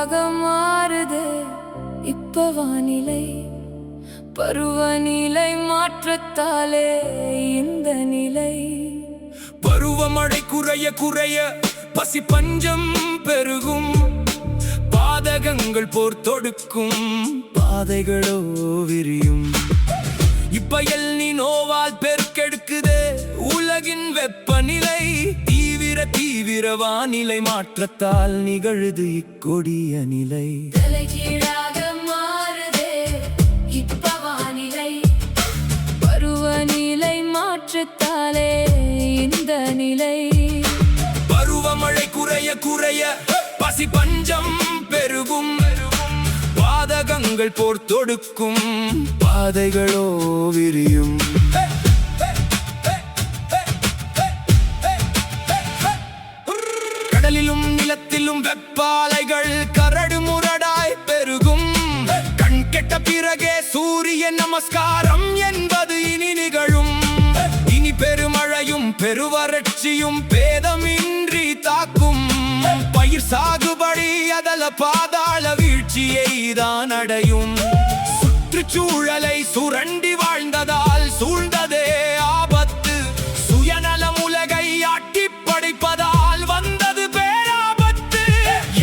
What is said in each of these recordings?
தலைகீழாக மாறுதே இப்ப வானிலை. பருவநிலை மாற்றத்தாலே இந்த நிலை. பருவமழை குறைய குறைய பசி பஞ்சம் பெருகும். பாதகங்கள் போர் தொடுக்கும். பாதைகளோ விரியும். இப்ப எல் நினோவால் பெருக்கெடுக்குதே உலகின் வெப்பநிலை. தீவிர வானிலை மாற்றத்தால் நிகழுது இக்கொடிய நிலை. தலைகீழாக மாறுதே இப்ப வானிலை. பருவநிலை மாற்றத்தாலே இந்த நிலை. பருவமழை குறைய குறைய பசி பஞ்சம் பெருகும். பாதகங்கள் போர் தொடுக்கும். பாதைகளோ விரியும். கடலிலும் நிலத்திலும் வெப்பாலைகள் கரடு முரடாய் பெருகும். கண் கெட்ட பிறகே சூரிய நமஸ்காரம் என்பது இனி நிகழும். இனி பெருமழையும் பெருவறட்சியும் பேதமின்றி தாக்கும். பயிர் சாகுபடி அதல பாதாள வீழ்ச்சியை தான் அடையும். சுற்றுச்சூழலை சுரண்டி வாழ்ந்ததால் சூழ்ந்ததே ஆபத்து. சுயநலம் உலகை ஆட்டி படைப்பதால் வந்தது பேராபத்து.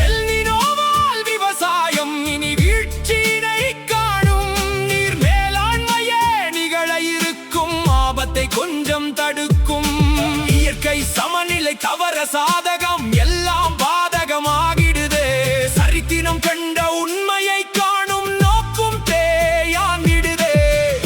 எல் நினோவால் விவசாயம் இனி வீழ்ச்சியினை காணும். நீர் மேலாண்மையே நிகழ இருக்கும். ஆபத்தை கொஞ்சம் தடுக்கும். இயற்கை சமநிலை தவற சாதகம் எல்லாம் பாதகமாகிடுதே. சரித்திரம் கண்ட உண்மையை காணும் நோக்கும் தேயாண்டிடுதே.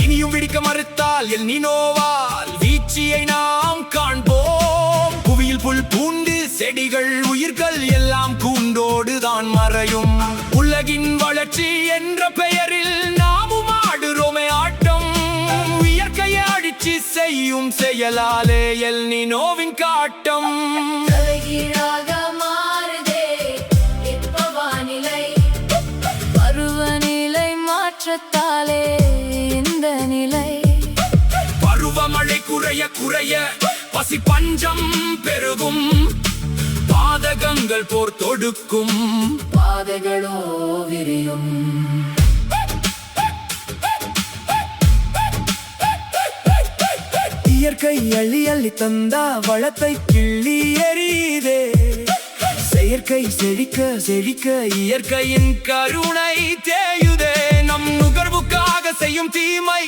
இனியும் விடிக்க மறுத்தால் எல் நினோவால் வீழ்ச்சியை நாம் காண்போம். புவியில் புல் பூண்டு செடிகள் உயிர்கள் எல்லாம் கூண்டோடுதான் மறையும். உலகின் வளர்ச்சி என்ற பெயரில் நாமும் ஆடுறோமே ஆட்டம். இயற்கையை அழிச்சு செய்யும் செயலாலே எல் நினோவின் காட்டம். தலைகீழாக மாறுதே இப்ப வானிலை. பருவநிலை மாற்றத்தாலே இந்த நிலை. பருவமழை குறைய குறைய பசி பஞ்சம் பெருகும். பாதகங்கள் போர் தொடுக்கும். பாதைகளோ விரியும். இயற்கை அள்ளி அள்ளி தந்தா வளத்தை கிள்ளி எறிதே. செயற்கை செழிக்க செழிக்க இயற்கையின் கருணை தேயுதே. நம் நுகர்வுக்காக செய்யும் தீமை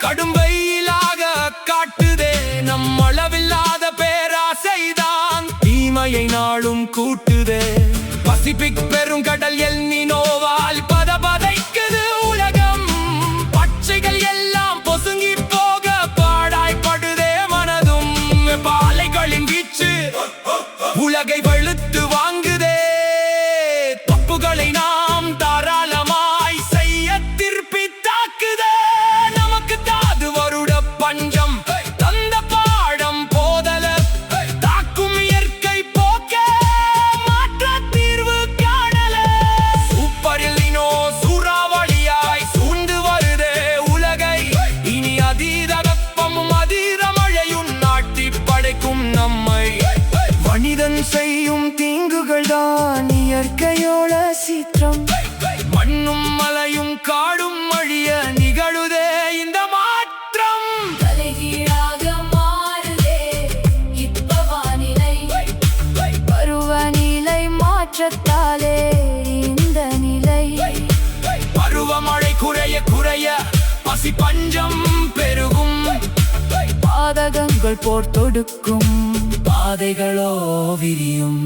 கடும் வெயிலாக காட்டுதே. நம் அளவில்லாத பேராசைதான் தீமையை நாளும் கூட்டுதே. பசிபிக் பெருங்கடல் எல் நினோவால் பதபதைக்குது உலகம். பச்சைகள் எல்லாம் பொசுங்கி போக பாடாய்படுதே மனதும். பாலைகளின் வீச்சு உலகை வெளுத்து வாங்குதே. தப்புகளை நாம் தாராளமாய் செய்ய திருப்பி தாக்குதே. நமக்கு தாது வருட பஞ்சம் தந்த பாடம் போதல. தாக்கும் இயற்கை போக்க மாற்ற தீர்வு காணல. சூப்பரில் நினோ சூறாவளியாய் சூழ்ந்து வருதே உலகை. இனி அதீத வெப்பமும் அதீத மழையும் நாட்டி படைக்கும் நம்மை. மனிதன் செய்யும் தீங்குகள் தான் இயற்கையோட சீற்றம். மண்ணும் மலையும் காடும் அழிய நிகழுதே இந்த மாற்றம். தலைகீழாக மாறுதே இப்ப வானிலை. பருவநிலை மாற்றத்தாலே இந்த நிலை. பருவமழை குறைய குறைய பசி பஞ்சம் பெருகும். பாதகங்கள் போர் தொடுக்கும். பாதைகளோ விரியும்.